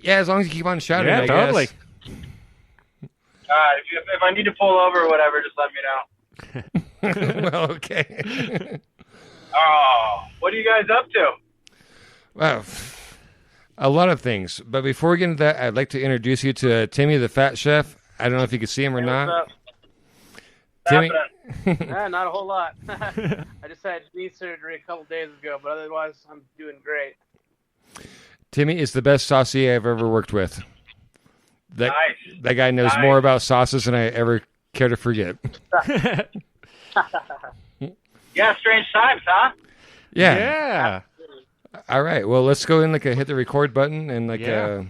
Yeah, as long as you keep on shouting, Yeah, I totally. guess. If I need to pull over or whatever, just let me know. Well, okay. Oh, what are you guys up to? Well, a lot of things. But before we get into that, I'd like to introduce you to Timmy, the Fat Chef. I don't know if you can see him or not. What's up? Timmy. Not a whole lot. I just had knee surgery a couple days ago, but otherwise I'm doing great. Timmy is the best saucier I've ever worked with. That guy knows Nice. more about sauces than I ever care to forget. Yeah, strange times, huh? Yeah. Yeah. All right. Well, let's go in, hit the record button and Yeah.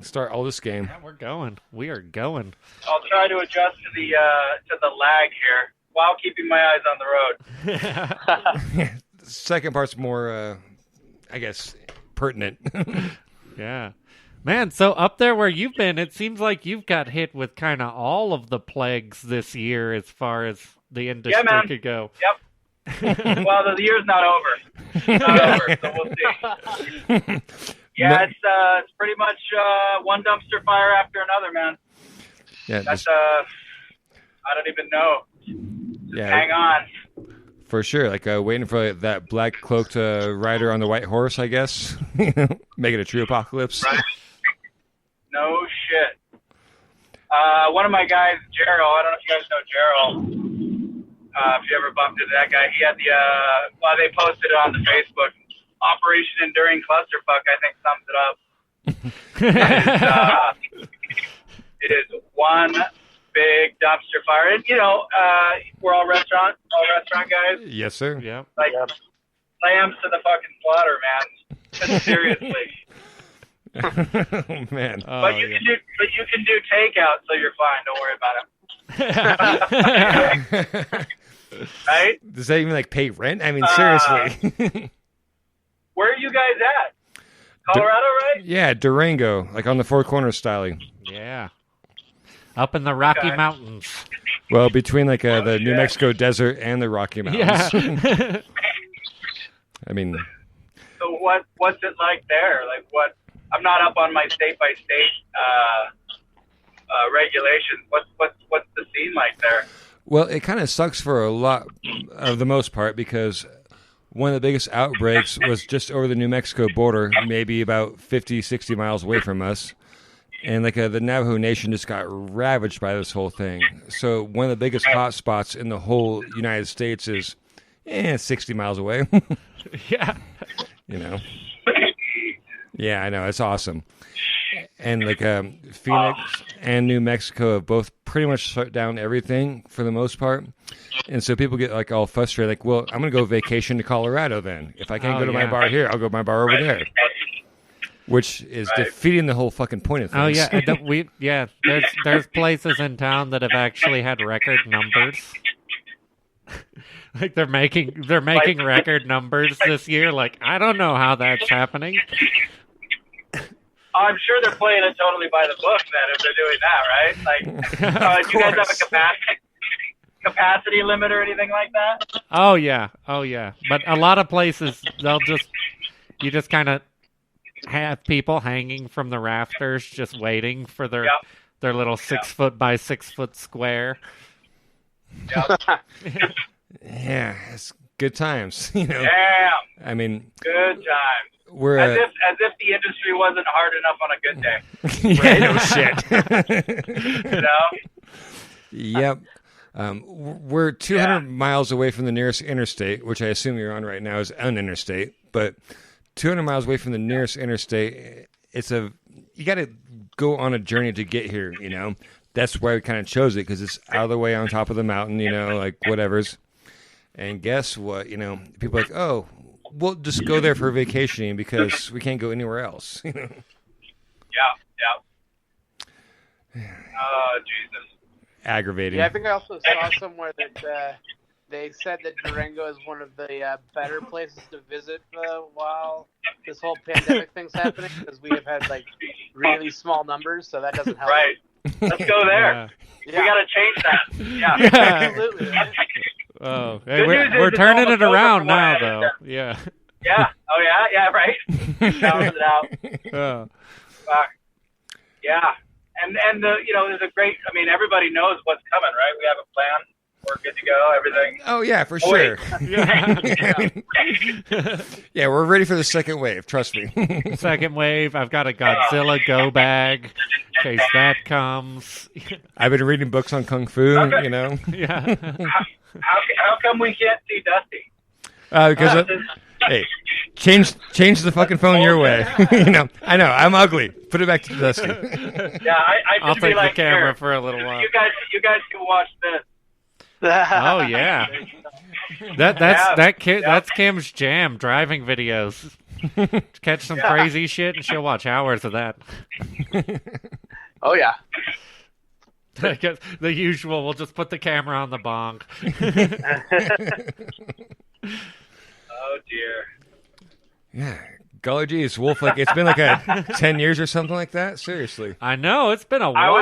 start all this game. Yeah, we're going. We are going. I'll try to adjust to the lag here while keeping my eyes on the road. The second part's more, I guess, pertinent. Yeah. Man, so up there where you've been, it seems like you've got hit with kind of all of the plagues this year as far as the industry man. could go. Yep. Well, the year's not over. Not over, so we'll see. Yeah, it's pretty much one dumpster fire after another, man. Yeah, That's I don't even know. Just hang on. for sure. Waiting for that black cloaked rider on the white horse, I guess. Make it a true apocalypse. Right. No shit. One of my guys, Gerald, I don't know if you guys know Gerald. If you ever bumped into that guy, he had they posted it on the Facebook. Operation Enduring Clusterfuck, I think, sums it up. It is one big dumpster fire. And, we're all restaurant guys. Yes, sir. Yeah. Lambs to the fucking slaughter, man. Seriously. Oh, man. But you can do takeout, so you're fine. Don't worry about it. Right? Does that even pay rent? I mean, seriously. Where are you guys at? Colorado, right? Yeah, Durango, on the Four Corners style. Yeah. Up in the Rocky Okay. Mountains. Well, between the New Mexico desert and the Rocky Mountains. Yeah. I mean, So what's it like there? What? I'm not up on my state by state regulations. What's the scene like there? well, it kind of sucks for a lot of the most part because one of the biggest outbreaks was just over the New Mexico border, maybe about 50, 60 miles away from us. And the Navajo Nation just got ravaged by this whole thing. So one of the biggest hot spots in the whole United States is 60 miles away. Yeah. Yeah, I know. It's awesome. And Phoenix and New Mexico have both pretty much shut down everything for the most part. And so people get all frustrated. Well, I'm going to go vacation to Colorado then. If I can't go to my bar here, I'll go to my bar over there. Which is defeating the whole fucking point of things. Oh yeah, there's places in town that have actually had record numbers. They're making record numbers this year. I don't know how that's happening. I'm sure they're playing it totally by the book then if they're doing that, right? Do you guys have a capacity limit or anything like that? Oh yeah. But a lot of places you just kind of have people hanging from the rafters just waiting for their little 6 foot by 6 foot square. Yep. Yeah, it's good times. Damn. I mean, Good times. we're As if the industry wasn't hard enough on a good day. yeah, no shit. Yep. We're 200 miles away from the nearest interstate, which I assume you're on right now is an interstate, but 200 miles away from the nearest interstate, you got to go on a journey to get here, That's why we kind of chose it, because it's out of the way on top of the mountain, whatever's. And guess what? People are like, oh, we'll just go there for vacationing because we can't go anywhere else. Yeah. Oh, Jesus. Aggravating. Yeah, I think I also saw somewhere that they said that Durango is one of the better places to visit while this whole pandemic thing's happening, because we have had really small numbers, so that doesn't help. Right. Let's go there. Yeah. We got to change that. Yeah. Absolutely. Right? Oh, hey, Good news is we're it's turning almost it over around from what I now, though. understand. Yeah. Yeah. Oh, yeah. Yeah, right. Balance it out. Yeah. And there's a great. I mean, everybody knows what's coming, right? We have a plan. We're good to go. Everything. Oh yeah, for sure. Yeah. Yeah, we're ready for the second wave. Trust me. Second wave. I've got a Godzilla go bag in case that comes. I've been reading books on kung fu. Okay. You know. Yeah. How come we can't see Dusty? Because hey, change the fucking phone your way. I know. I'm ugly. Put it back to Dusty. Yeah, I I'll should be take like, the camera here, for a little while. You guys can watch this. Oh yeah. That's Kim's jam, driving videos. Catch some crazy shit and she'll watch hours of that. Oh yeah. I guess the usual, we'll just put the camera on the bong. Oh dear. Yeah. Golly geez, Wolf, like it's been like 10 years or something like that? Seriously. I know, it's been a while.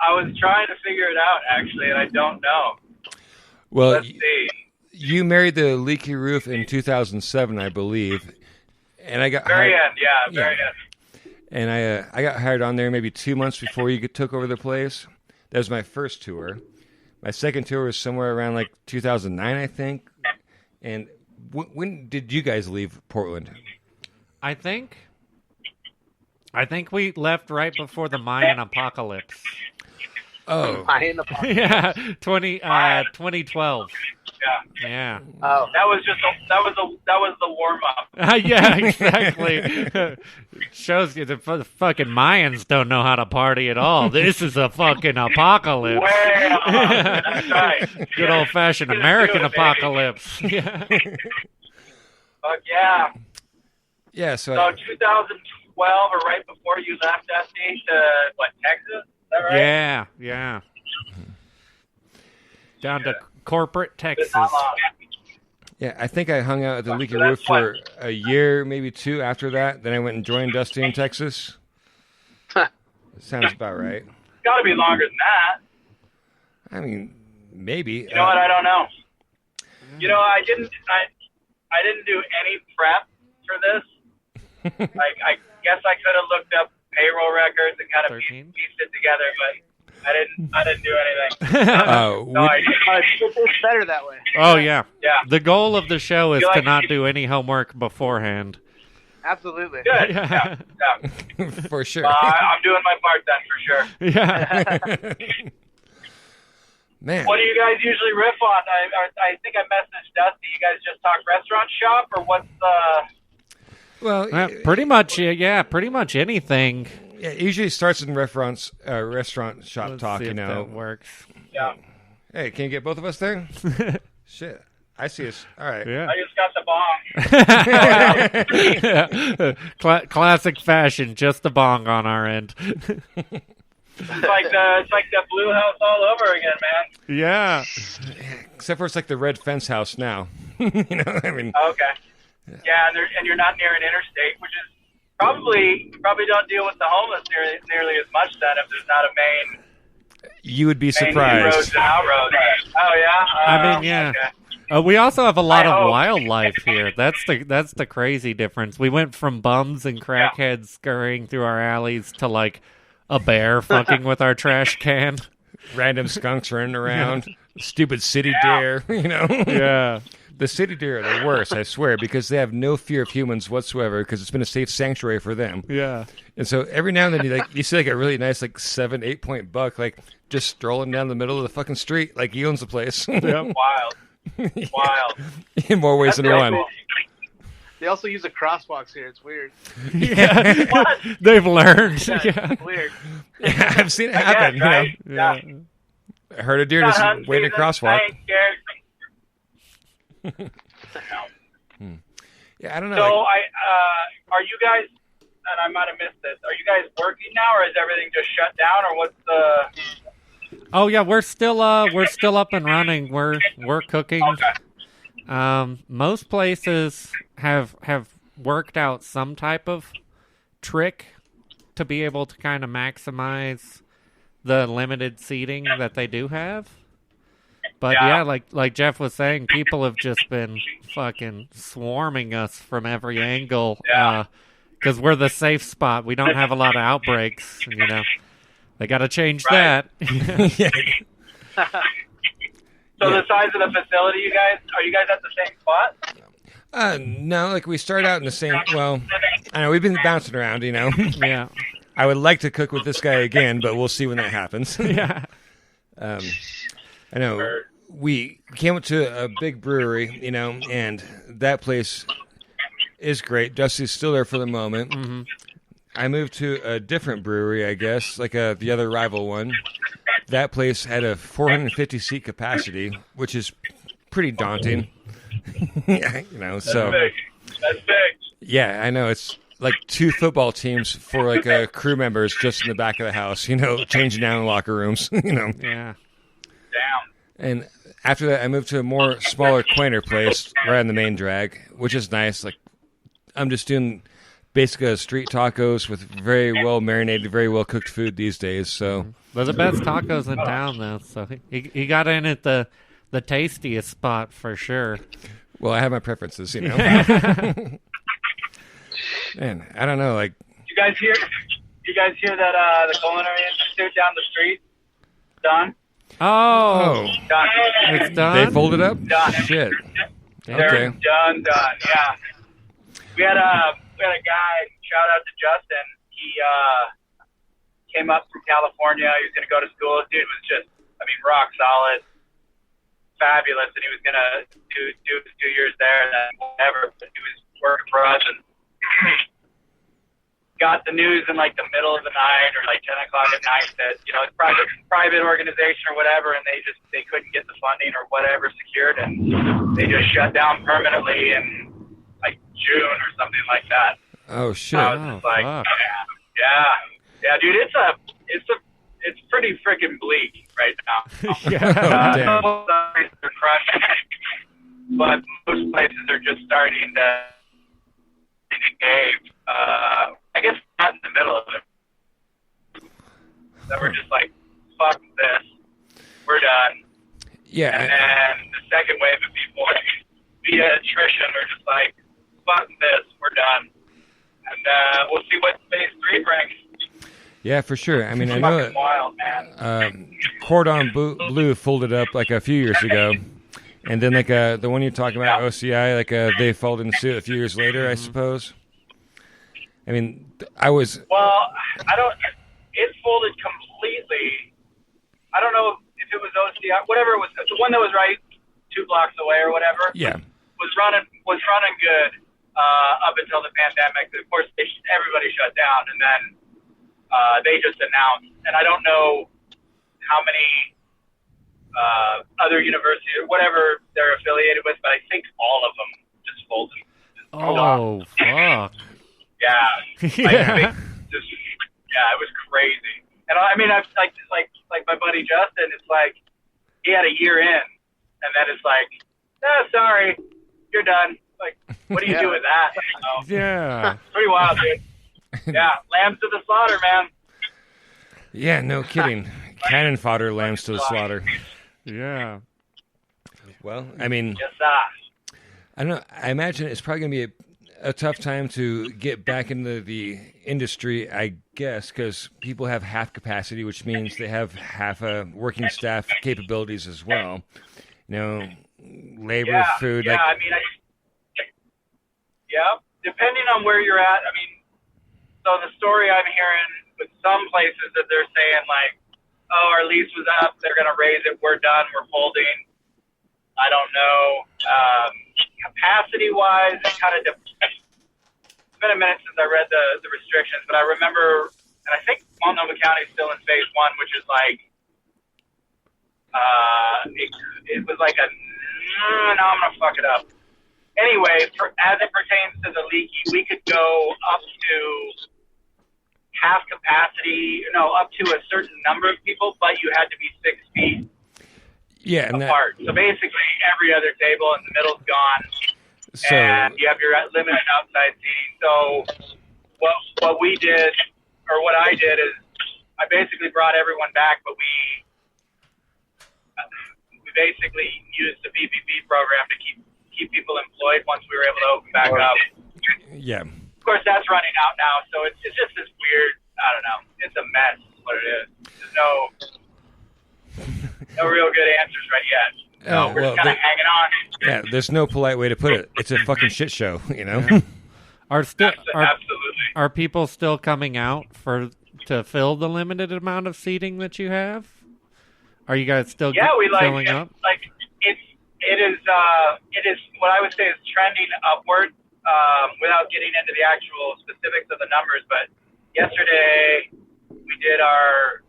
I was trying to figure it out actually, and I don't know. Well, Let's see. You married the Leaky Roof in 2007, I believe. And I got Very hired, end, yeah, very end. and I got hired on there maybe 2 months before you took over the place. That was my first tour. My second tour was somewhere around like 2009, I think. And when did you guys leave Portland? I think we left right before the Mayan apocalypse. Oh, Yeah, 2012. Yeah. Oh. That was the warm up. Yeah, exactly. Shows you the fucking Mayans don't know how to party at all. This is a fucking apocalypse. Well, that's right. Good old fashioned American apocalypse. Yeah. Fuck yeah. yeah. So, So 2012 or right before you left Dusty to Texas? Is that right? Yeah. Down to corporate Texas. Not long. yeah, I think I hung out at the Leaky Roof for a year, maybe two after that. Then I went and joined Dusty in Texas. Sounds about right. It's got to be longer than that. I mean, maybe. You know what? I don't know. I didn't do any prep for this. Like, I guess I could have looked up payroll records and kind of 13? pieced it together, but I didn't do anything. No idea. It's better that way. Oh, yeah. Yeah. The goal of the show is You to like- not do any homework beforehand. Absolutely. Good. Yeah. Yeah. For sure. I'm doing my part then, for sure. Yeah. Man. What do you guys usually riff on? I think I messaged Dusty. You guys just talk restaurant shop, or what's Well, Pretty much anything. yeah, it usually starts in restaurant shop Let's talk, see you if know. that works. yeah? Hey, can you get both of us there? Shit. I see us. All right. Yeah. I just got the bong. Classic fashion, just the bong on our end. It's like the Blue House all over again, man. Yeah. Except for it's like the red fence house now. You know, I mean, Okay. Yeah, and you're not near an interstate, which is probably don't deal with the homeless nearly as much then if there's not a main you would be roads surprised. and out roads. Oh yeah. I mean, yeah. Okay. We also have a lot I of hope. wildlife here. That's the crazy difference. We went from bums and crackheads scurrying through our alleys to like a bear fucking with our trash can. Random skunks running around. Stupid city deer, you know? Yeah. The city deer are the worst, I swear, because they have no fear of humans whatsoever because it's been a safe sanctuary for them. Yeah. And so every now and then you see like a really nice like 7-8 point buck like just strolling down the middle of the fucking street like he owns the place. Yep. Wild. In more ways than That's one. cool. They also use the crosswalks here. It's weird. Yeah. What? They've learned. Yeah, Yeah. it's weird. Yeah, I've seen it happen. guess, right? You know? Yeah. I heard a deer just waiting a crosswalk. I ain't scared. Yeah, I don't know. So like- are you guys? And I might have missed this. Are you guys working now, or is everything just shut down, or what's the? Oh yeah, we're still up and running. We're cooking. Okay. Most places have worked out some type of trick to be able to kind of maximize the limited seating that they do have. But yeah, like Jeff was saying, people have just been fucking swarming us from every angle. Yeah. because we're the safe spot. We don't have a lot of outbreaks. You know, they got to change that. Yeah. So the size of the facility, are you guys at the same spot? No, like we start out in the same. Well, I know we've been bouncing around. You know. Yeah. I would like to cook with this guy again, but we'll see when that happens. Yeah. I know we came up to a big brewery, you know, and that place is great. Dusty's still there for the moment. Mm-hmm. I moved to a different brewery, I guess, like the other rival one. That place had a 450-seat capacity, which is pretty daunting. Yeah, you know, so That's big. yeah, I know it's like 2 football teams for like crew members just in the back of the house, you know, changing down in locker rooms, you know. Yeah. Damn. And after that, I moved to a more smaller, quainter place right on the main drag, which is nice. Like I'm just doing basically street tacos with very well marinated, very well cooked food these days. So They're the best tacos in town, though. So he got in at the tastiest spot for sure. well, I have my preferences, you know. Man, I don't know, like. You guys hear that the Culinary Institute down the street done? Oh, Done. it's done. They folded up? Done. Shit. They're Okay. done. Yeah. We had a guy. Shout out to Justin. He came up from California. He was going to go to school. Dude was just, rock solid, fabulous, and he was going to do his 2 years there and then whatever. But he was working for us and got the news in like the middle of the night or like 10 o'clock at night that, you know, it's private organization or whatever, and they couldn't get the funding or whatever secured, and they just shut down permanently in like June or something like that. Oh, shit. I was just like, fuck. yeah, dude, it's pretty freaking bleak right now. Oh, damn. Most places are crushing it, but most places are just starting to cave. I guess not in the middle of it. That we're just like, fuck this, we're done. Yeah. And then the second wave of people via attrition are just like, fuck this, we're done. And we'll see what phase 3 brings. Yeah, for sure. I mean, I It's know fucking wild, man. Cordon Bleu folded up like a few years ago. And then like the one you're talking about, OCI, like they folded in suit a few years later, I suppose. I mean, Well, it folded completely. I don't know if it was OCI, whatever it was, the one that was right 2 blocks away or whatever. yeah. Was running good up until the pandemic. Of course, everybody shut down, and then they just announced. And I don't know how many other universities or whatever they're affiliated with, but I think all of them just folded. Oh, fuck. Yeah. Yeah. It was crazy. And I mean, I've like my buddy Justin, it's like he had a year in, and then it's like, sorry, you're done. Like, what do you do with that? You know? Yeah. Pretty wild, dude. Yeah, lambs to the slaughter, man. Yeah, no kidding. Cannon fodder, lambs to the slaughter. Yeah. Well, I mean, Yes, sir. I don't know. I imagine it's probably going to be a tough time to get back into the industry, I guess, because people have half capacity, which means they have half working staff capabilities as well. You know, labor, food. Yeah, like, depending on where you're at. I mean, so the story I'm hearing with some places that they're saying like, oh, our lease was up, they're going to raise it, we're done, we're folding. I don't know. Capacity-wise, it kind of it's been a minute since I read the restrictions, but I remember, and I think Multnomah County is still in phase 1, which is like, it was like no, I'm going to fuck it up. Anyway, as it pertains to the Leaky, we could go up to half capacity, up to a certain number of people, but you had to be 6 feet yeah, and apart. So basically, every other table in the middle's gone, and you have your limited outside seating. So what we did, or what I did, is I basically brought everyone back, but we basically used the PPP program to keep people employed once we were able to open back up. yeah. course, that's running out now, so it's just this weird. I don't know. It's a mess. Is what it is. There's no real good answers right yet. Oh, We're just kind of hanging on. Yeah, there's no polite way to put it. It's a fucking shit show, you know. Yeah. Absolutely. Are people still coming out to fill the limited amount of seating that you have? Are you guys still filling up? Like it is what I would say is trending upward. Without getting into the actual specifics of the numbers, but yesterday we did our.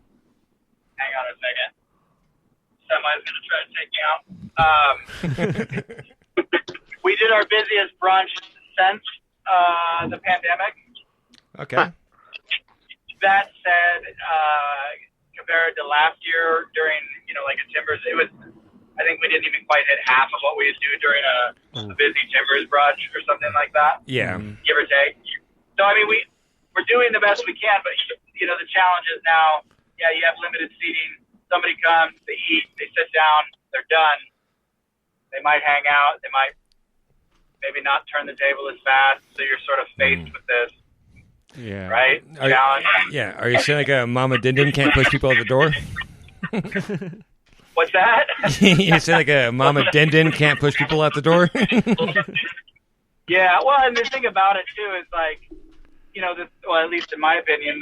Hang on a second. Somebody's going to try to take me out. We did our busiest brunch since the pandemic. Okay. That said, compared to last year during, like a Timbers, I think we didn't even quite hit half of what we would do during a busy Timbers brunch or something like that. Yeah. Give or take. So, I mean, we're doing the best we can, but, the challenge is now, you have limited seating. Somebody comes, they eat, they sit down, they're done. They might hang out. They might maybe not turn the table as fast. So you're sort of faced with this. Yeah. Right? Challenge. Yeah. Are you saying like a Mama Din Din can't push people out the door? What's that? You say like a Mama Din Din can't push people out the door? Yeah. Well, and the thing about it, too, is like, at least in my opinion,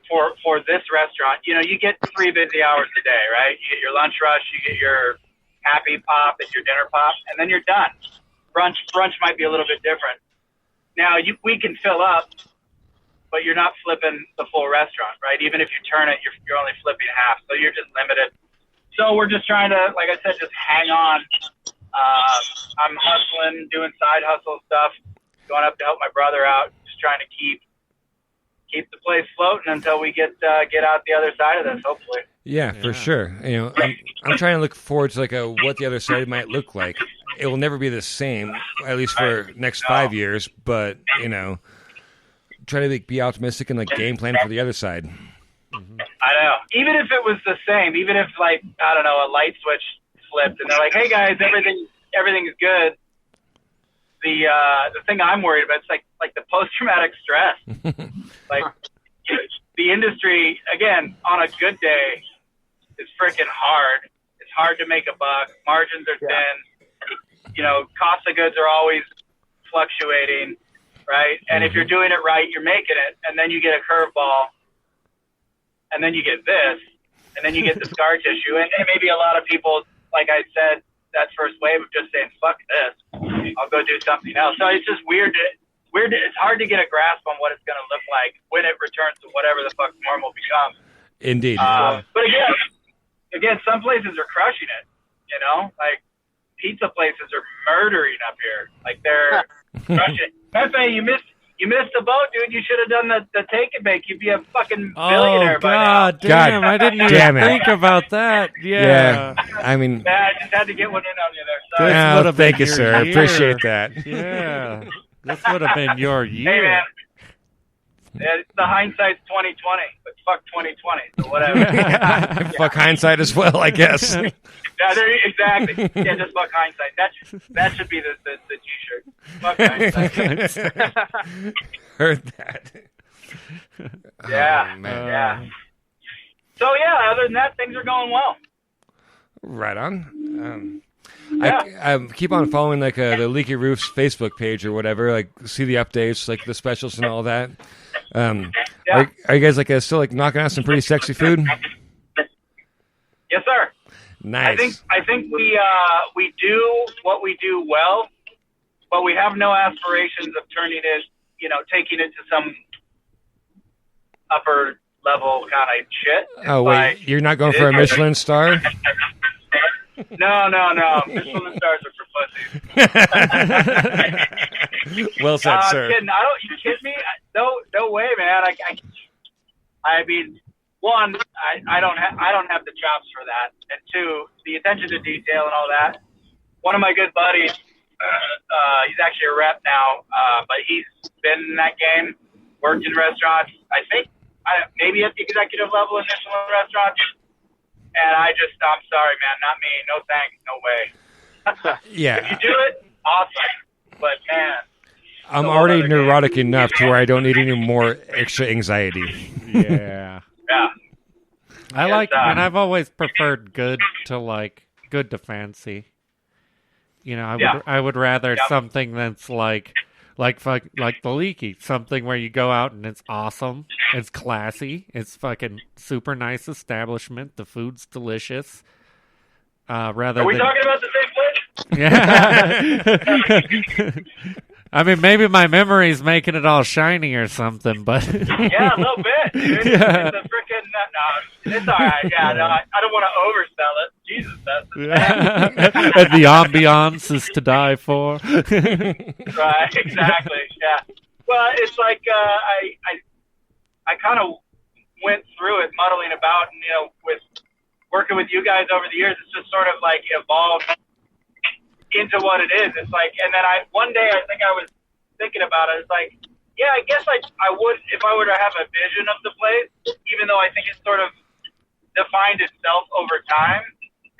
for this restaurant, you get 3 busy hours a day, right? You get your lunch rush, you get your happy pop and your dinner pop, and then you're done. Brunch might be a little bit different. Now, we can fill up, but you're not flipping the full restaurant, right? Even if you turn it, you're only flipping half, so you're just limited. So we're just trying to, like I said, just hang on. I'm hustling, doing side hustle stuff, going up to help my brother out, just trying to keep the place floating until we get out the other side of this, hopefully. Yeah, for sure. I'm trying to look forward to like what the other side might look like. It will never be the same, at least for next 5 years. But try to be optimistic and like game plan for the other side. Mm-hmm. I know. Even if it was the same, even if like I don't know, a light switch flipped and they're like, "Hey guys, everything's good." The thing I'm worried about is like the post-traumatic stress. Like the industry, again, on a good day, is freaking hard. It's hard to make a buck. Margins are thin. Cost of goods are always fluctuating, right? And if you're doing it right, you're making it, and then you get a curveball, and then you get this, and then you get the scar tissue, and maybe a lot of people, like I said, that first wave of just saying, fuck this, I'll go do something else. So it's just weird. It's hard to get a grasp on what it's going to look like when it returns to whatever the fuck normal becomes. Indeed. But again, some places are crushing it, like pizza places are murdering up here. Like they're crushing it. Pepe, you missed the boat, dude. You should have done the take and bake. You'd be a fucking billionaire by now. Damn, I didn't even think about that. Yeah. I mean, I just had to get one in on you there. Sorry. Thank you, sir. I appreciate that. Yeah. This would have been your year. Hey, man. The hindsight's 20/20, but fuck 2020. So whatever. Fuck hindsight as well, I guess. Exactly. Yeah, just fuck hindsight. That should be the T-shirt. Fuck hindsight. Heard that. Yeah. Oh, man. Yeah. So yeah, other than that, things are going well. Right on. I keep on following like the Leaky Roof's Facebook page or whatever. Like see the updates, like the specials and all that. Are you guys like still like knocking out some pretty sexy food? Yes, sir. Nice. I think we do what we do well, but we have no aspirations of turning it, taking it to some upper level kind of shit. Oh wait, you're not going for a Michelin star? No. Michelin stars are for pussies. Well said, sir. Kidding. You kidding me? No way, man. I mean, one, I don't have the chops for that, and two, the attention to detail and all that. One of my good buddies, he's actually a rep now, but he's been in that game, worked in restaurants. I think maybe at the executive level in Michelin restaurants. And I'm sorry, man, not me. No thanks, no way. Yeah. If you do it, awesome. But man, I'm already neurotic enough to where I don't need any more extra anxiety. Yeah. Yeah. And I've always preferred good to fancy. You know, I would rather something that's like the Leaky, something where you go out and it's awesome, it's classy, it's fucking super nice establishment, the food's delicious. Rather Are we than talking about the same place? yeah. I mean, maybe my memory's making it all shiny or something, but Yeah, a little bit, dude. Yeah. It's a freaking no, it's all right. Yeah, no, I don't want to oversell it. Jesus, that's and the ambiance is to die for. right. Exactly. Yeah. Well, it's like I kind of went through it, muddling about, and with working with you guys over the years, it's just sort of like evolved into what it is. It's like, and then one day I think I was thinking about it. It's like, yeah, I guess I would, if I were to have a vision of the place, even though I think it's sort of defined itself over time,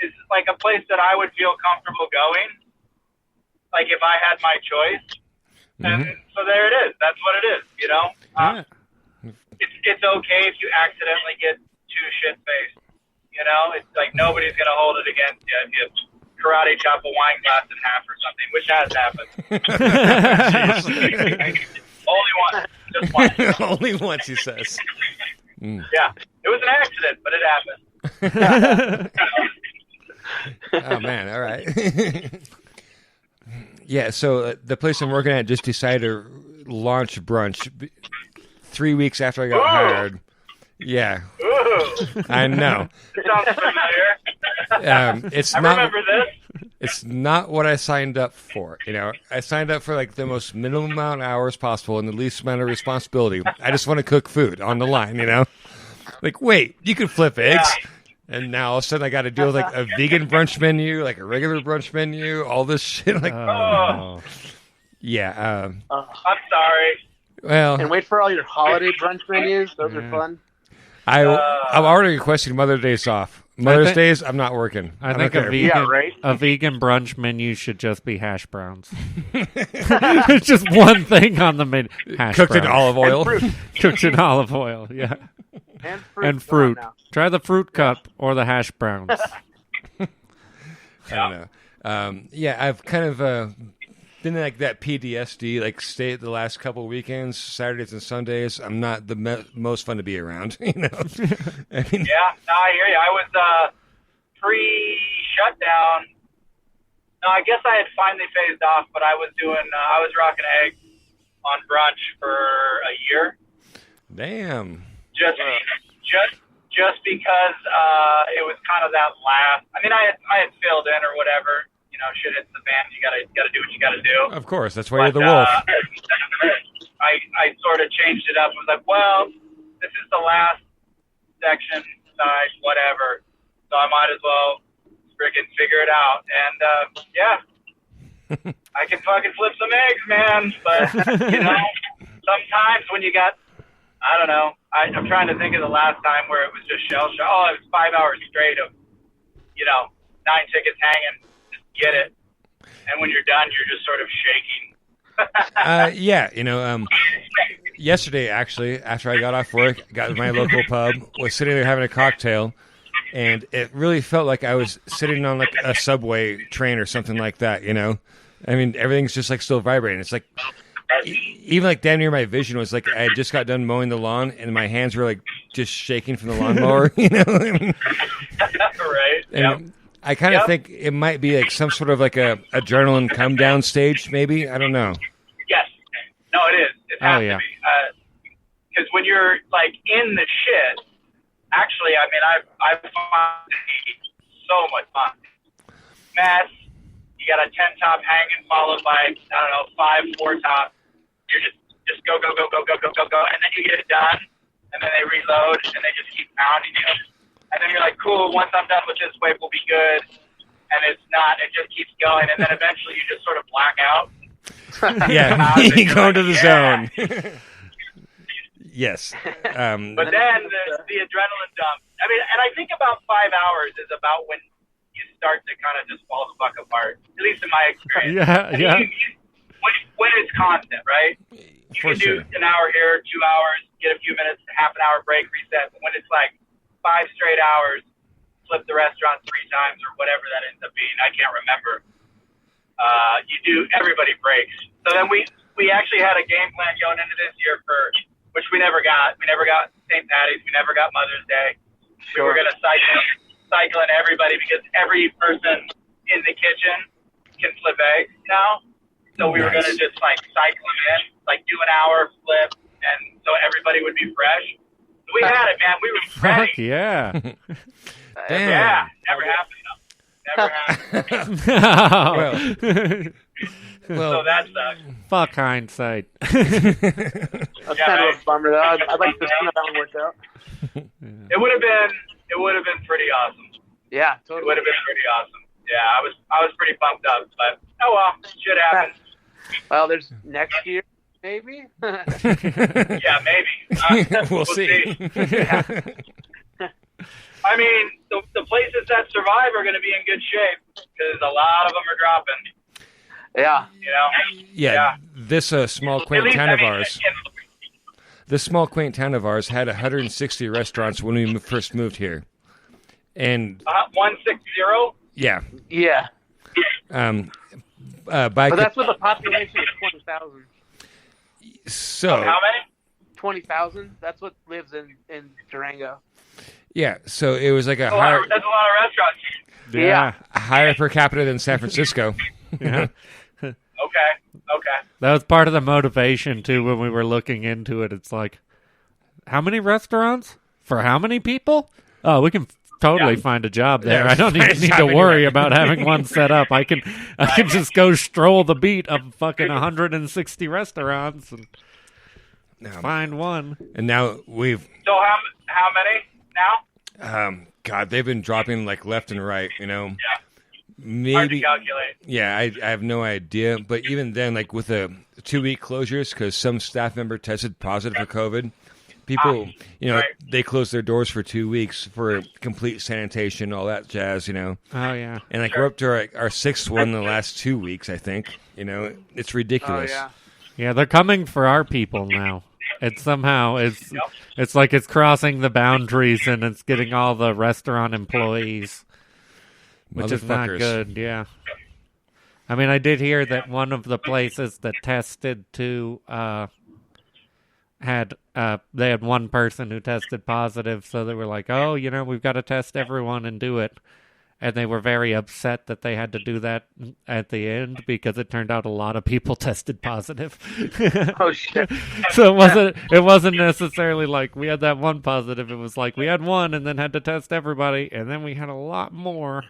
is like a place that I would feel comfortable going, like if I had my choice. And so there it is. That's what it is, Yeah. It's okay if you accidentally get too shit-faced. It's like nobody's going to hold it against you if you karate chop a wine glass in half or something, which has happened. Only once. Just once. Only once, he says. Yeah. It was an accident, but it happened. Oh, man. All right. Yeah, so the place I'm working at just decided to launch brunch 3 weeks after I got hired. Yeah. Ooh. I know. It sounds familiar. It's I not. remember this. It's not what I signed up for. I signed up for like the most minimum amount of hours possible and the least amount of responsibility. I just want to cook food on the line. Like, wait, you can flip eggs, and now all of a sudden I got to deal with like a vegan brunch menu, like a regular brunch menu, all this shit. Like, yeah. I'm sorry. Well, And wait for all your holiday brunch menus. Those are fun. I'm already requesting Mother's Days off. Mother's Days, I'm not working. I think a Yeah, vegan brunch menu should just be hash browns. It's just one thing on the menu. Hash Cooked in browns. olive oil. Cooked in olive oil, yeah. And fruit. Fruit. Try the fruit cup or the hash browns. I don't know. Yeah, I've kind of been like that PTSD, like state the last couple of weekends, Saturdays and Sundays. I'm not the most fun to be around, I mean, Yeah, no, I hear you. I was pre-shutdown. No, I guess I had finally phased off, but I was rocking eggs on brunch for a year. Damn. Just because it was kind of that last. I mean, I had filled in or whatever. Shit hits the fan. You gotta do what you gotta do. Of course, that's why you're the wolf. I sort of changed it up. I was like, well, this is the last section, side, whatever. So I might as well friggin' figure it out. And yeah, I can fucking flip some eggs, man. But sometimes when you got, I don't know. I'm trying to think of the last time where it was just shell shock. Oh, it was 5 hours straight of, 9 tickets hanging. Just get it. And when you're done, you're just sort of shaking. Yeah, yesterday, actually, after I got off work, got to my local pub, was sitting there having a cocktail, and it really felt like I was sitting on like a subway train or something like that, I mean, everything's just like still vibrating. It's like, even like damn near my vision was like I had just got done mowing the lawn, and my hands were like just shaking from the lawnmower, Right. And I kind of think it might be like some sort of like a adrenaline come down stage, maybe. I don't know. Yes. No, it is. It has to be. Because when you're like in the shit, actually, I mean, I've found it so much fun. Mess. You got a 10 top hanging, followed by 5 4 top. You're just go, and then you get it done, and then they reload, and they just keep pounding you. And then you're like, cool, once I'm done with this wave, we'll be good. And it's not. It just keeps going. And then eventually you just sort of black out. Yeah, you go into the zone. Yes. But then the adrenaline dump. I mean, and I think about 5 hours is about when you start to kind of just fall the fuck apart, at least in my experience. Yeah. when it's constant, right? You For can do sure. an hour here, 2 hours, get a few minutes, half an hour break, reset. But when it's like 5 straight hours, flip the restaurant 3 times or whatever that ends up being, I can't remember. Everybody breaks. So then we actually had a game plan going into this year which we never got. We never got St. Patty's. We never got Mother's Day. We were going to cycle in everybody because every person in the kitchen can flip eggs now. So we were going to just like cycle them in, like do an hour flip, and so everybody would be fresh. So we had it, man. We were ready. Fuck yeah. Damn. Yeah, never happened though. Never happened. Well, So that sucks. Fuck hindsight. That's kind of a bummer, though. I'd like to see how that one worked out. It would have been pretty awesome. Yeah, It totally. would have been pretty awesome. Yeah, I was pretty pumped up, but oh well, shit happens. Well, there's next year, maybe. Yeah, maybe. we'll see. I mean, the places that survive are going to be in good shape because a lot of them are dropping. Yeah. You know. Yeah, this small At quaint least, town I of mean, ours. This small quaint town of ours had 160 restaurants when we first moved here, and 160. yeah, Yeah. by But that's with a population of 20,000. so How many? 20,000? That's what lives in Durango. yeah, so it was like That's a lot of restaurants. Yeah. higher per capita than San Francisco. Yeah. Okay. That was part of the motivation, too, when we were looking into it. It's like, how many restaurants? For how many people? Oh, we can totally find a job there. Yeah, I don't even need to worry about having one set up. I can just go stroll the beat of fucking 160 restaurants and find one. And now we've So how many now? God, they've been dropping like left and right. You know, Yeah. Hard to maybe. calculate. Yeah, I have no idea. But even then, like with the 2-week closures, because some staff member tested positive for COVID, people, right. they closed their doors for 2 weeks for complete sanitation, all that jazz, Oh, yeah. And like we're up to our 6th one in the last 2 weeks, I think. It's Oh, ridiculous. yeah. Yeah, they're coming for our people now. It's somehow, it's like it's crossing the boundaries and it's getting all the restaurant employees. Which is not Motherfuckers. good, yeah. I mean, I did hear that one of the places that tested to they had one person who tested positive, so they were like, "Oh, we've got to test everyone and do it." And they were very upset that they had to do that at the end because it turned out a lot of people tested positive. Oh, shit. So it wasn't necessarily like we had that one positive. It was like we had one and then had to test everybody, and then we had a lot more.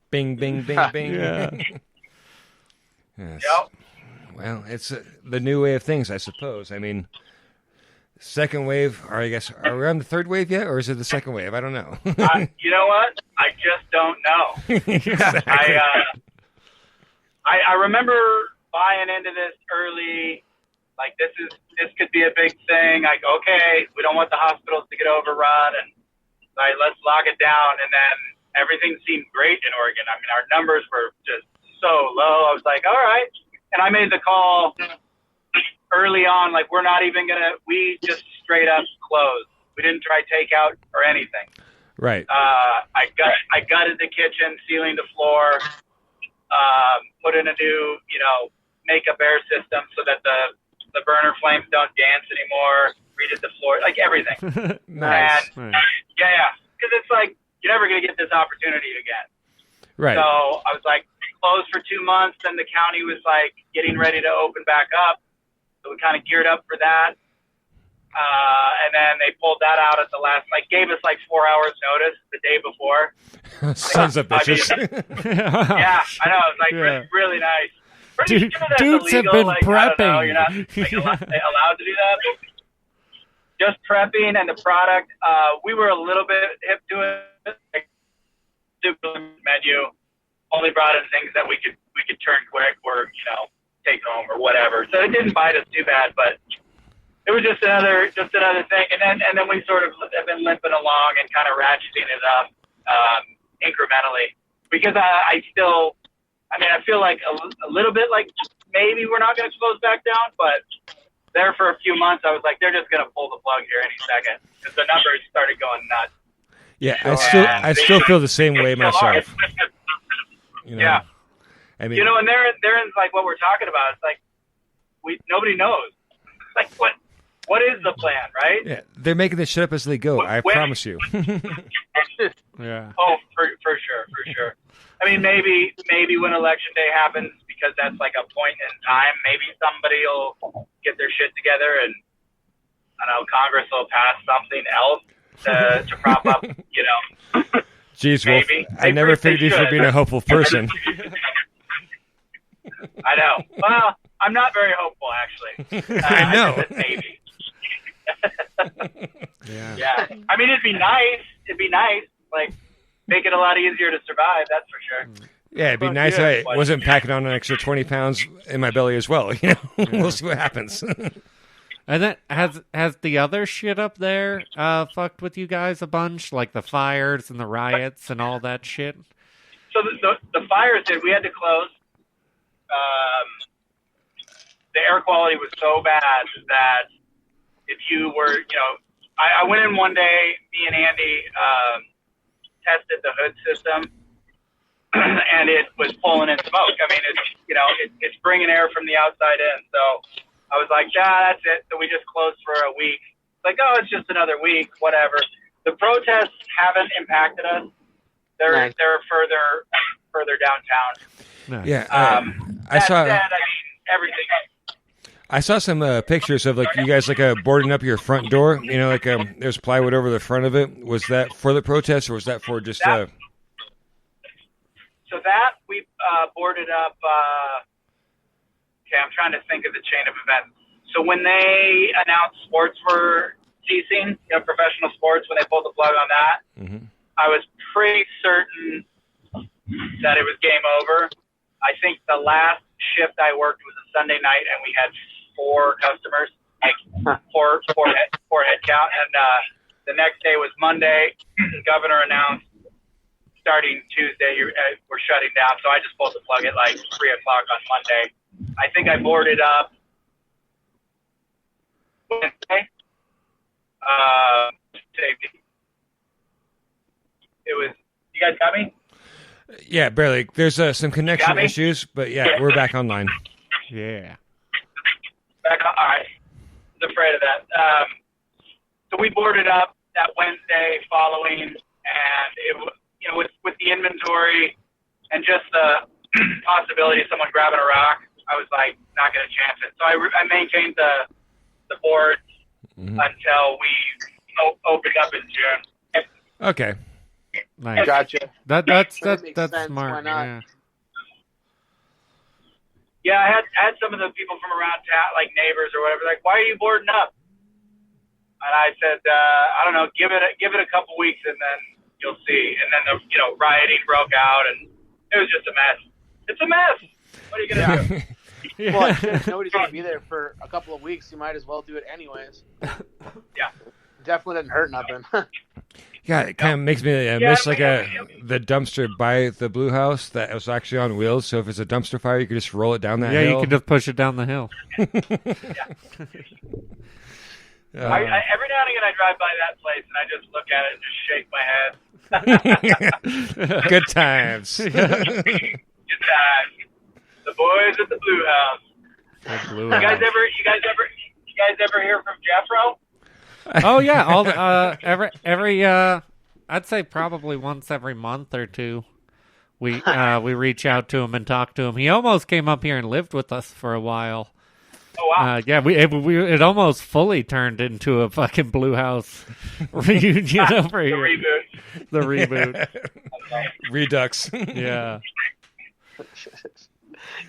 Bing, bing, bing, bing. Yeah. Yes. Yep. Well, it's the new way of things, I suppose. I mean, second wave, or I guess, are we on the third wave yet, or is it the second wave? I don't know. You know what? I just don't know. Exactly. I remember buying into this early. Like this could be a big thing. Like okay, we don't want the hospitals to get overrun, and like let's lock it down. And then everything seemed great in Oregon. I mean, our numbers were just so low. I was like, all right. And I made the call early on. Like we're not even we just straight up closed. We didn't try takeout or anything. Right. I gutted the kitchen, ceilinged the floor, put in a new, makeup air system so that the burner flames don't dance anymore. Redid the floor, like everything. Nice. And yeah, because it's like you're never gonna get this opportunity again. Right. So I was like closed for 2 months. Then the county was like getting ready to open back up, so we kind of geared up for that. And then they pulled that out at the last, gave us 4 hours notice the day before. Sons of bitches. Yeah, I know. It's really nice. Pretty sure that's Dudes have illegal. been I don't know, prepping. you're not allowed to do that. Just prepping and the product. We were a little bit hip to it. Super menu. Only brought in things that we could turn quick or take home or whatever. So it didn't bite us too bad, but it was just another thing. And then we sort of have been limping along and kind of ratcheting it up incrementally because I feel like a little bit like maybe we're not going to close back down, but there for a few months, I was like, they're just going to pull the plug here any second because the numbers started going nuts. Yeah, I still feel the same way myself. You know? Yeah. I mean, You know, and they're in like what we're talking about. It's like nobody knows. Like what is the plan, right? yeah, they're making this shit up as they go. I promise you. Yeah. Oh, for sure. I mean, maybe when election day happens, because that's like a point in time, maybe somebody will get their shit together and I don't know, Congress will pass something else to prop up, you know. Jeez, Wolf, Maybe. I never figured you for being a hopeful person. I know. Well, I'm not very hopeful, actually. I know. just said maybe. Yeah. Yeah. I mean, it'd be nice. Like, make it a lot easier to survive, that's for sure. Yeah, it'd be nice if I wasn't packing on an extra 20 pounds in my belly as well. You know, we'll see what happens. And then has the other shit up there fucked with you guys a bunch, like the fires and the riots and all that shit? So the fires did. We had to close. The air quality was so bad that if you were, you know, I went in one day. Me and Andy tested the hood system, and it was pulling in smoke. I mean, it's bringing air from the outside in. So I was like, yeah, that's it. So we just closed for a week. It's like, oh, it's just another week, whatever. The protests haven't impacted us. They're Nice. they're further downtown. Nice. Yeah, I saw. Said, I mean, everything. I saw some pictures of like you guys like boarding up your front door. You know, like there's plywood over the front of it. Was that for the protest, or was that for just? So that we boarded up. Okay, I'm trying to think of the chain of events. So when they announced sports were ceasing, you know, professional sports, when they pulled the plug on that, I was pretty certain that it was game over. I think the last shift I worked was a Sunday night, and we had 4 customers, like four head count. And the next day was Monday. The governor announced starting Tuesday we're shutting down. So I just pulled the plug at like 3:00 on Monday. I think I boarded up Wednesday. It was. You guys got me? Yeah, barely. There's some connection Got me? issues, but yeah, we're back online. Yeah. Back on. All right. I was afraid of that. So we boarded up that Wednesday following, and it was, you know, with the inventory and just the possibility of someone grabbing a rock, I was like, not going to chance it. So I maintained the boards until we opened up in June. Okay. Nice. Gotcha. That's makes sense. Why smart. not? Yeah. Yeah, I had some of the people from around town, like neighbors or whatever, like, why are you boarding up? And I said, I don't know, give it a couple weeks and then you'll see. And then the rioting broke out and it was just a mess. It's a mess. What are you gonna do? Yeah. Well, since nobody's going to be there for a couple of weeks, you might as well do it anyways. Yeah. Definitely didn't hurt nothing. Yeah, it kind of makes me miss like the dumpster by the Blue House that was actually on wheels. So if it's a dumpster fire, you could just roll it down that Yeah, hill. you can just push it down the hill. Every now and again I drive by that place and I just look at it and just shake my head. Good times. Good times. The boys at the Blue House. The Blue You guys House. ever hear from Jeffro? Oh yeah, all every I'd say probably once every month or two, we reach out to him and talk to him. He almost came up here and lived with us for a while. Oh wow! Yeah, it almost fully turned into a fucking Blue House reunion over here. The reboot. Redux. Yeah.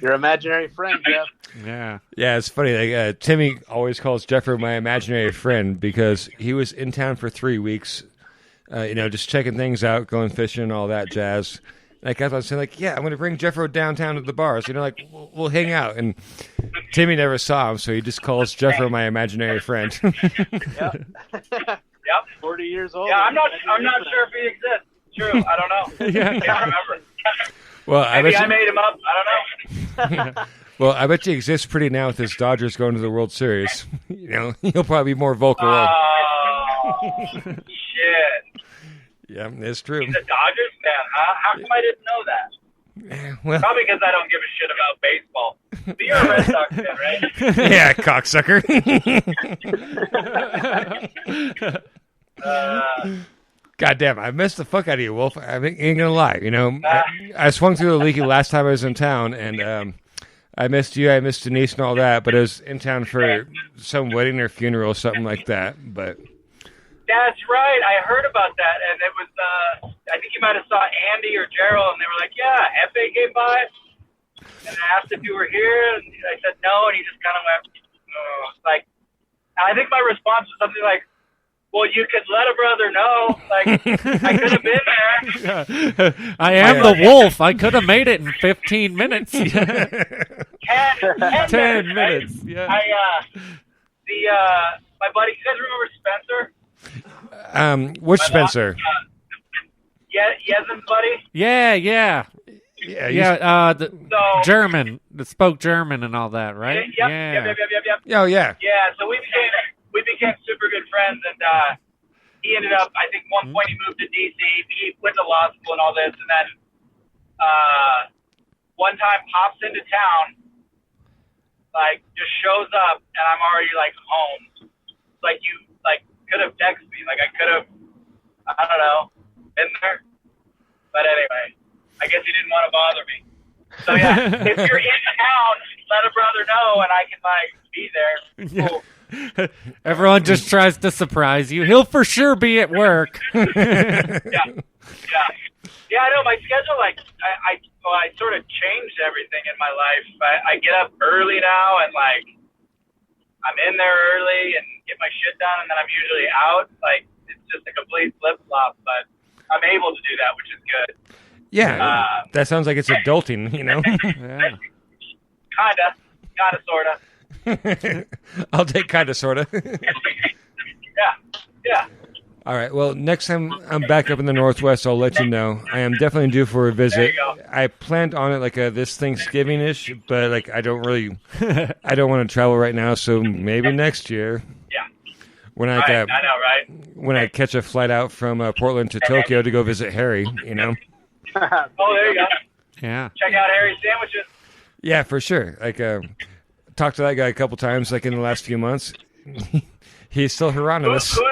Your imaginary friend, Jeff. Yeah. Yeah, it's funny. Like, Timmy always calls Jeffrey my imaginary friend because he was in town for 3 weeks, just checking things out, going fishing and all that jazz. And I kept on saying, like, yeah, I'm going to bring Jeffrey downtown to the bars. We'll hang out. And Timmy never saw him, so he just calls Jeffrey my imaginary friend. Yep. Yep. 40 years old. Yeah, I'm not sure if he exists. True, I don't know. Yeah. I can't remember. Well, Maybe I made him up. I don't know. Well, I bet you exists pretty now with his Dodgers going to the World Series. He'll probably be more vocal. Oh, shit. Yeah, it's true. He's a Dodgers fan, huh? How come I didn't know that? Well, probably because I don't give a shit about baseball. But you're a Red Sox fan, right? Yeah, cocksucker. God damn, I missed the fuck out of you, Wolf. I ain't gonna lie. I swung through the Leaky last time I was in town, and I missed you, I missed Denise and all that, but I was in town for some wedding or funeral, something like that. But that's right. I heard about that, and it was, I think you might have saw Andy or Gerald, and they were like, yeah, FA came by, and I asked if you were here, and I said no, and he just kind of went, like, I think my response was something like, well, you could let a brother know. Like, I could have been there. Yeah. I am the wolf. I could have made it in 15 minutes. 10 minutes. Right? Yeah. My buddy, you guys remember Spencer? Which Spencer? Yezin's buddy? Yeah. The So, German, that spoke German and all that, right? Yep. Oh, yeah. Yeah, so we became super good friends, and he ended up, I think one point he moved to D.C., he went to law school and all this, and then one time pops into town, like, just shows up, and I'm already, like, home. It's like, you, like, could have texted me. Like, I could have, I don't know, been there. But anyway, I guess he didn't want to bother me. So, yeah, if you're in town, let a brother know, and I can, like, be there. Cool. Everyone just tries to surprise you. He'll for sure be at work. Yeah, I know. My schedule, like, I sort of changed everything in my life. I get up early now, and, like, I'm in there early and get my shit done, and then I'm usually out. Like, it's just a complete flip-flop, but I'm able to do that, which is good. Yeah, that sounds like it's adulting, Yeah. Kinda, sorta. I'll take kinda, sorta. Yeah. All right, well, next time I'm back up in the Northwest, I'll let you know. I am definitely due for a visit. There you go. I planned on it like this Thanksgiving-ish, but like I don't want to travel right now, so maybe next year. Yeah. When I I know, right? when I catch a flight out from Portland to Tokyo to go visit Harry, Oh, there you go. Yeah. Check out Harry's sandwiches. Yeah, for sure. Like, talked to that guy a couple times, like in the last few months. He's still hieronymus. Who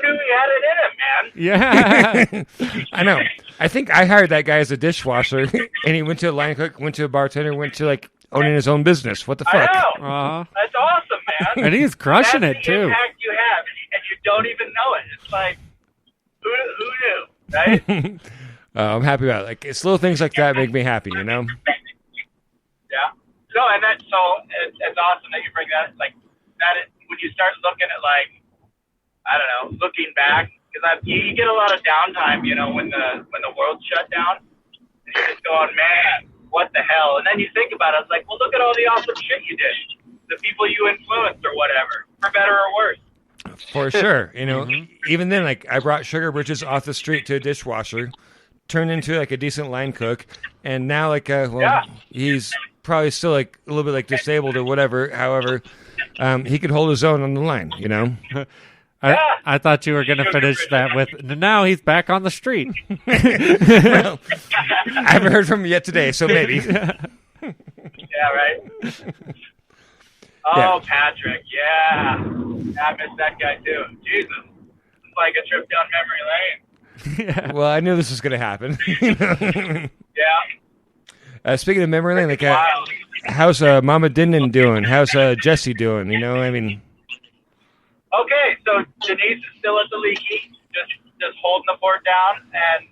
knew he had it in him, man? Yeah. I know. I think I hired that guy as a dishwasher, and he went to a line cook, went to a bartender, went to like owning his own business. What the fuck? I know. Uh-huh. That's awesome, man. And he's crushing That's it, the too. impact you have, and you don't even know it. It's like, who knew, right? I'm happy about it. Like, it's little things like that make me happy, you know? Yeah. No, and that's it's awesome that you bring that. Like, when you start looking at, like, I don't know, looking back, because you get a lot of downtime, you know, when the world's shut down, and you're just going, man, what the hell? And then you think about it, it's like, well, look at all the awesome shit you did, the people you influenced or whatever, for better or worse. For sure. You know, even then, like, I brought Sugar Bridges off the street to a dishwasher, turned into, like, a decent line cook, and now, like, he's probably still, like, a little bit, like, disabled or whatever. However, he could hold his own on the line, you know? I thought you were going to finish that with, now he's back on the street. Well, I haven't heard from him yet today, so maybe. Yeah, right? Oh, Patrick, yeah. I miss that guy, too. Jesus. It's like a trip down memory lane. Yeah. Well, I knew this was going to happen. Yeah. Speaking of memory lane, like, Wild. how's Mama Dinden doing? How's Jesse doing? You know, I mean... Okay, so Denise is still at the Leaky, just holding the fort down, and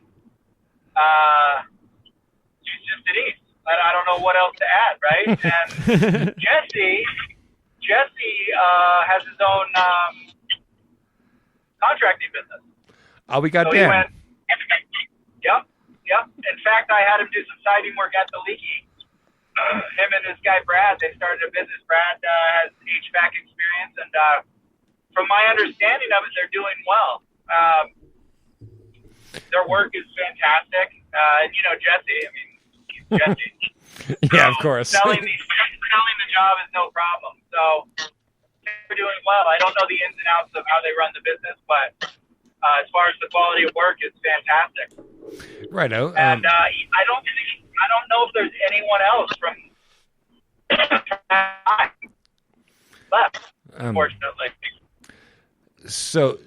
she's just Denise. I don't know what else to add, right? And Jesse has his own contracting business. Oh, we got So he Dan. went. Yep. In fact, I had him do some siding work at the Leaky. Him and this guy Brad, they started a business. Brad has HVAC experience, and from my understanding of it, they're doing well. Their work is fantastic. And, you know, Jesse, I mean, he's Jesse. Yeah, of course. Selling the job is no problem. So they're doing well. I don't know the ins and outs of how they run the business, but as far as the quality of work, it's fantastic. Righto. And I don't know if there's anyone else from left, unfortunately. So,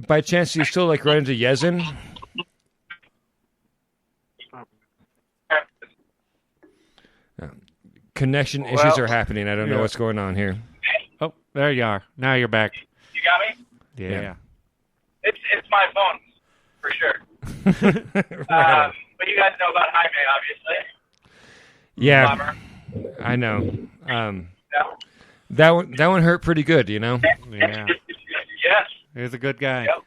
by chance, do you still like run into Yezin? Connection issues are happening. I don't know what's going on here. Oh, there you are. Now you're back. You got me? Yeah. It's my phone, for sure. Right. But you guys know about Jaime, obviously. Yeah, Bummer. I know. Yeah. That one hurt pretty good, you know? Yeah. Yes. He's a good guy. Yep.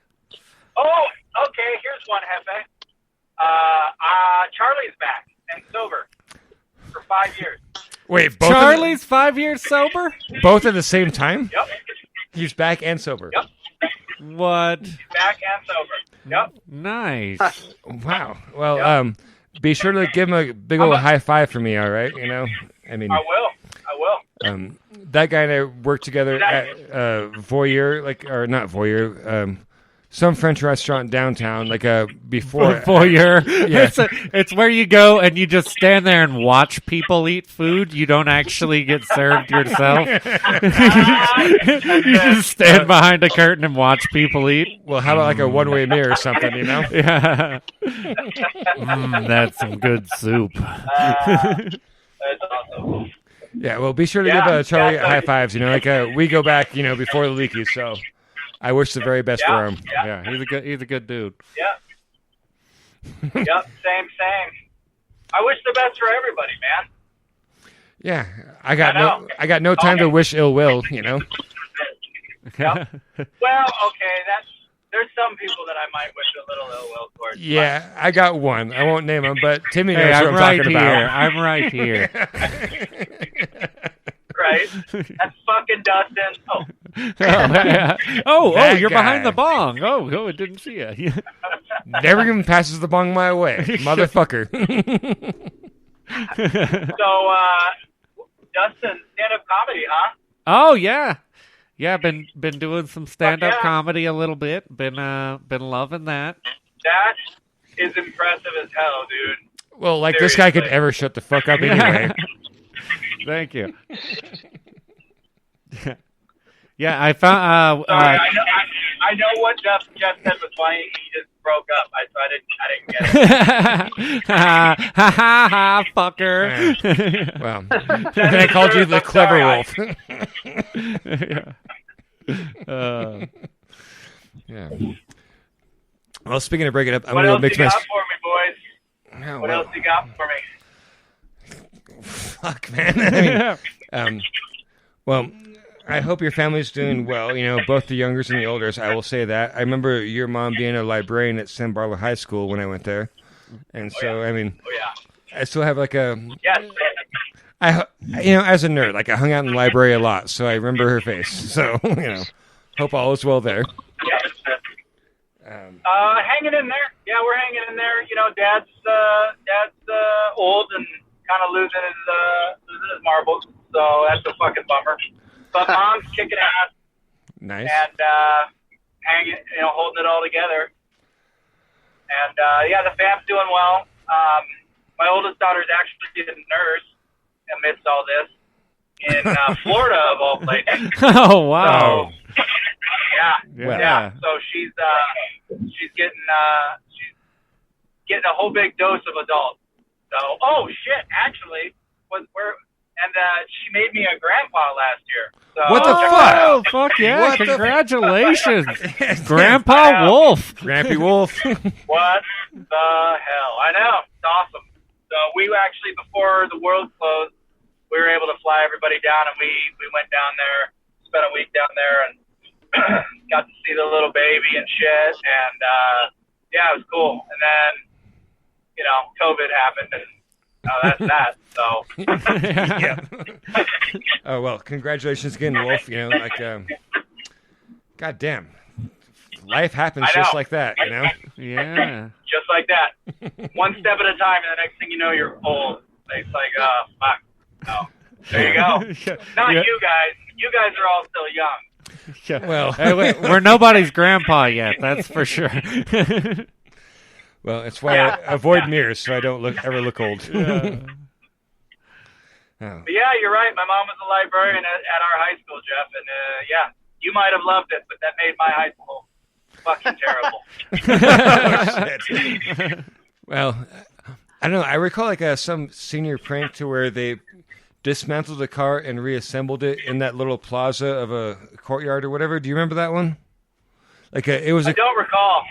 Oh, okay. Here's one, Hefe. Charlie's back and sober for 5 years. Wait, Charlie's 5 years sober? Both at the same time? Yep. He's back and sober. Yep. What? He's back and sober. Yep. Nice. Wow. Well, be sure to give him a big old high five for me, all right? You know? I mean, I will. that guy and I worked together at Voyeur, or not Voyeur, some French restaurant downtown, before. Voyeur. Yeah. It's where you go and you just stand there and watch people eat food. You don't actually get served yourself. You just stand behind a curtain and watch people eat. Well, how about a one-way mirror or something, you know? Yeah. That's some good soup. That's awesome. Yeah, well, be sure to give Charlie high fives, you know? We go back, before the Leaky, so I wish the very best for him. Yeah, he's a good dude. Yeah. Yep, same. I wish the best for everybody, man. Yeah, I got no time to wish ill will, you know? Yep. Well, okay, there's some people that I might wish a little ill will towards. Yeah, I got one. I won't name him, but Timmy knows Hey, what I'm talking about. I'm right here. Right? That's fucking Dustin. Oh. You're guy. behind the bong. Oh, I didn't see you. Never even passes the bong my way, motherfucker. So, Dustin, stand-up comedy, huh? Oh yeah. Yeah, been doing some stand-up comedy a little bit. Been loving that. That is impressive as hell, dude. Well, this guy could ever shut the fuck up anyway. Thank you. Yeah, I found. Sorry, I know what Jeff said was funny. He just broke up. So I didn't get it. Ha fucker. Well, then I called you the clever wolf. Yeah. Well, speaking of breaking up, I'm what going else to mix you my. got for me, boys? Oh, What else you got for me? Fuck, man. I mean, well, I hope your family's doing well. Both the youngers and the olders. I will say that. I remember your mom being a librarian at San Barlow High School when I went there, and so I mean, I still have a. Yes. As a nerd, I hung out in the library a lot, so I remember her face. So hope all is well there. Hanging in there. Yeah, we're hanging in there. Dad's old and kind of losing his marbles, so that's a fucking bummer. But mom's kicking ass. Nice. And hanging, holding it all together. And the fam's doing well. My oldest daughter's actually a nurse amidst all this in Florida, of all places. Oh wow! So, yeah. So she's getting a whole big dose of adult. So, actually, she made me a grandpa last year. So, what the fuck? Oh, fuck yeah! Congratulations, Grandpa Wolf. Grampy Wolf. What the hell? I know. It's awesome. So we actually, before the world closed, we were able to fly everybody down, and we went down there, spent a week down there, and got to see the little baby and shit. And it was cool. And then, COVID happened, and that's that. So. Yeah. Oh well, congratulations again, Wolf. God damn, life happens just like that, Yeah. Just like that. One step at a time, and the next thing you know, you're old. It's like, fuck. No. There you go. Not you guys. You guys are all still young. Yeah. Well, Hey, we're nobody's grandpa yet. That's for sure. well, it's why I avoid mirrors so I don't ever look old. Yeah. Oh. But yeah, you're right. My mom was a librarian at our high school, Jeff, and yeah, you might have loved it, but that made my high school fucking terrible. Oh, shit. Well, I don't know. I recall like some senior prank to where they dismantled the car and reassembled it in that little plaza of a courtyard or whatever. Do you remember that one? Like it was. I don't recall.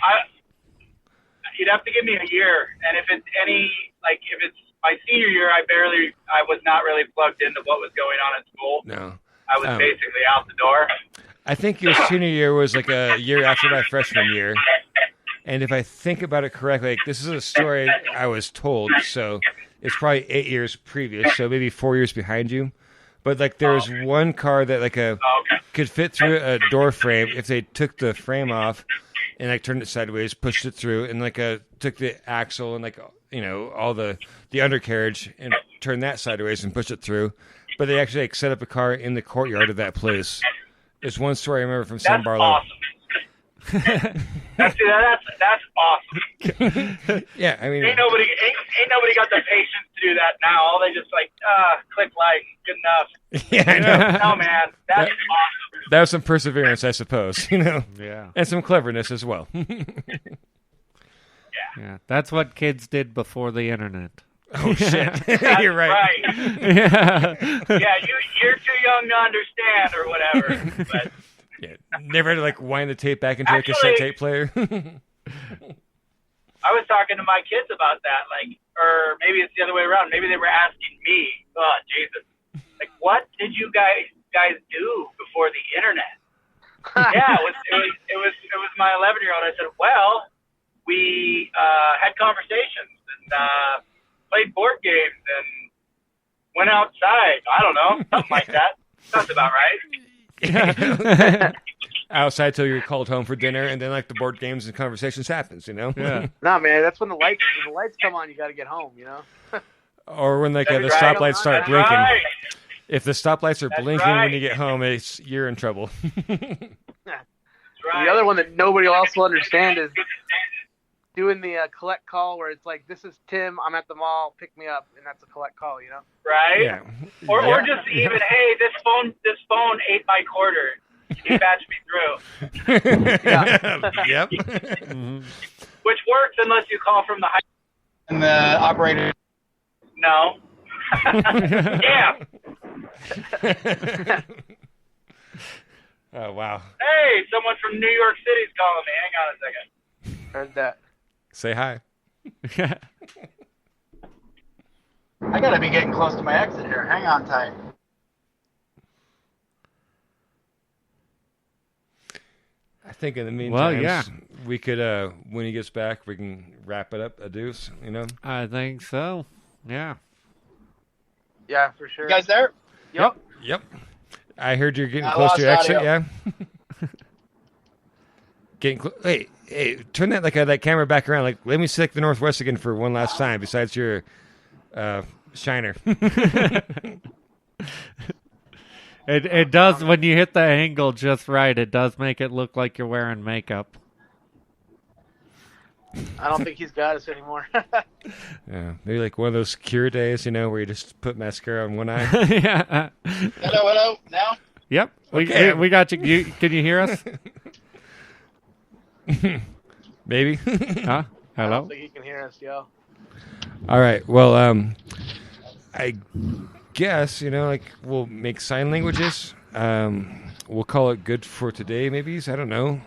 You'd have to give me a year, and if it's if it's my senior year, I was not really plugged into what was going on at school. No, I was basically out the door. I think your senior year was like a year after my freshman year. And if I think about it correctly, like, this is a story I was told, so it's probably 8 years previous, so maybe 4 years behind you. But like there was one car that like could fit through a door frame if they took the frame off and like turned it sideways, pushed it through, and like took the axle and like all the undercarriage and turned that sideways and pushed it through. But they actually like set up a car in the courtyard of that place. It's one story I remember from San Barlow. Awesome. that's awesome. Yeah, I mean, ain't nobody got the patience to do that now. All they just like click like, good enough. Yeah, I know. No, man, that's awesome. That was some perseverance, I suppose. Yeah, and some cleverness as well. Yeah, that's what kids did before the internet. Oh shit! You're right. Yeah, you're too young to understand or whatever. But yeah, never had to like wind the tape back into a cassette tape player. I was talking to my kids about that, like, or maybe it's the other way around. Maybe they were asking me, "Oh, Jesus, like, what did you guys do before the internet?" Yeah, it was my 11-year-old. I said, "Well, we had conversations and played board games and went outside. I don't know, something like that. Sounds about right." Outside till you're called home for dinner, and then like the board games and conversations happens, Yeah. Nah, man, that's when the lights come on. You got to get home, Or when like the right. stoplights start That's blinking. right. If the stoplights are That's blinking right. when you get home, you're in trouble. That's right. The other one that nobody else will understand is doing the collect call where it's like, "This is Tim. I'm at the mall. Pick me up," and that's a collect call, Right? Yeah. Or just even, hey, this phone ate my quarter. You patch me through. Yep. Which works unless you call from the high. And the operator. No. Yeah. Oh wow. Hey, someone from New York City's calling me. Hang on a second. Heard that. Say hi. I gotta be getting close to my exit here. Hang on tight. I think in the meantime, yeah. we could, when he gets back, we can wrap it up a deuce, I think so. Yeah. Yeah, for sure. You guys there? Yep. Yep. I heard you're getting I close to your lost exit, audio. yeah? Getting hey, turn that that camera back around. Like, let me see the northwest again for one last time. Besides your shiner. It does when you hit the angle just right. It does make it look like you're wearing makeup. I don't think he's got us anymore. Yeah, maybe like one of those cure days, where you just put mascara on one eye. Yeah. Hello, now? Yep. Okay. We got you. Can you hear us? Maybe. Huh? I Hello. don't think he can hear us, yo. All right. Well, I guess we'll make sign languages. We'll call it good for today. Maybe I don't know.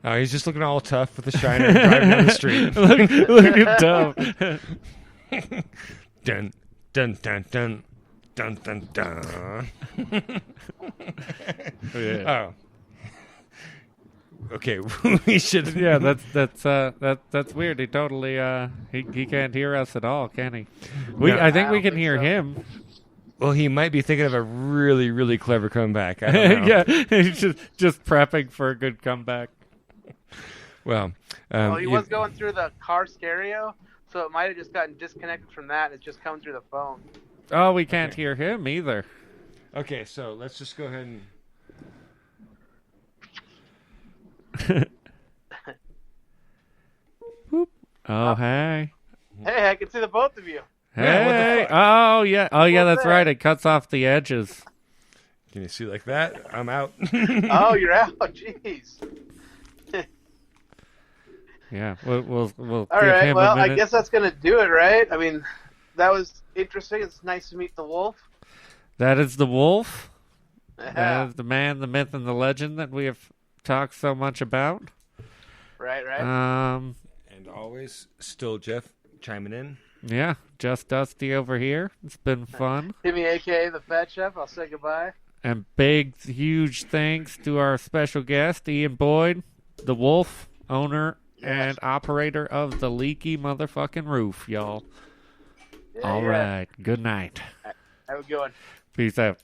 Oh, he's just looking all tough with the shiner driving down the street. look at Dove. Dun dun dun dun dun dun dun. Yeah. Oh. Okay, we should. Yeah, that's weird. He totally he can't hear us at all, can he? No. I think I we don't can think hear so. him. Well, he might be thinking of a really, really clever comeback. I don't know. Yeah, he's just prepping for a good comeback. Well, Well, he was going through the car stereo, So it might have just gotten disconnected from that. It's just coming through the phone. Oh, we can't hear him either. Okay, so let's just go ahead and... Boop. Oh, hey. Hey, I can see the both of you. Yeah, what the Hey. fuck? Oh, yeah. Oh, yeah, What's that's that? right. It cuts off the edges. Can you see like that? I'm out. Oh, you're out. Jeez. Yeah, we'll All give right. him Well, a minute. I guess that's gonna do it, right? I mean, that was interesting. It's nice to meet the wolf. That is the wolf. Yeah. That is the man, the myth, and the legend that we have talked so much about. Right. And always, still Jeff chiming in. Yeah, just Dusty over here. It's been fun. Timmy, A.K.A. the Fat Chef. I'll say goodbye. And big, huge thanks to our special guest, Ian Boyd, the wolf, owner and operator of the Leaky motherfucking Roof, y'all. Yeah, All right. Good night. Have a good one. Peace out.